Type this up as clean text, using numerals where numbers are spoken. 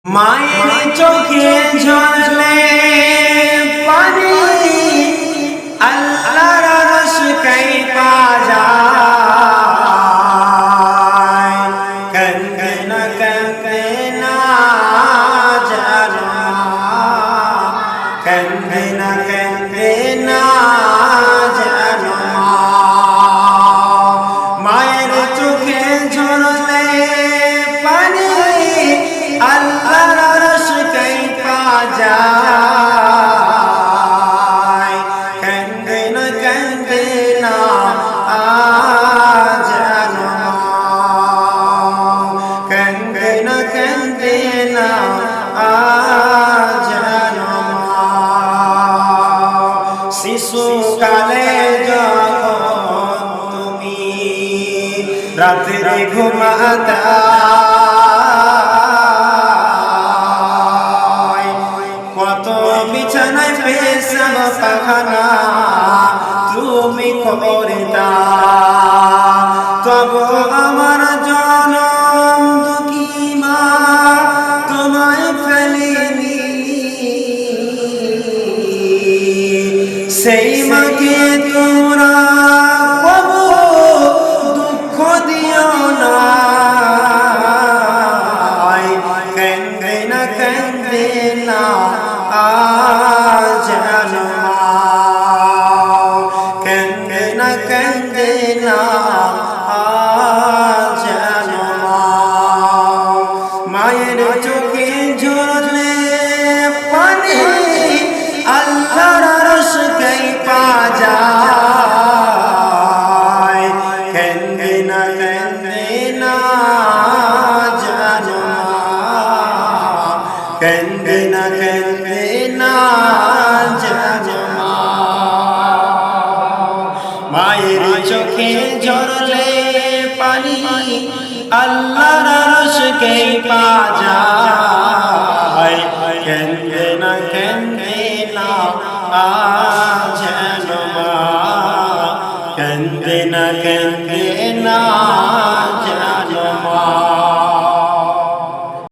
মায়ের চোখে ঝরলে পানি আল্লাহর আরশ কাঁপা যায়। কাঁদে না জানো কাঁদে না জানো মায়ের চোখে ঝরলে পানি আল্লাহর আরশ কাঁপা যায়। কাঁদে না জানো কাঁদে না জানো শিশুকালে যখন তুমি রাত্রে ঘুমাতা কত বিছানায় পেশাব পাখানা তুমি করতা, তবু আমার জনম দুঃখী মা তোমায় ফেলেনি। সেই মাকে তোমরা কবু দুঃখ দিও না। কাঁদে না জানো কাঁদে না জানো মায়ের চোখে ঝরলে পানি আল্লাহর আরশ কাঁপা যায়। কাঁদে না জানো কাঁদে না জানো মায়ের চোখে ঝরলে পানি আল্লাহর আরশ কাঁপা যায়। কাঁদে না জানো কাঁদে না জানো।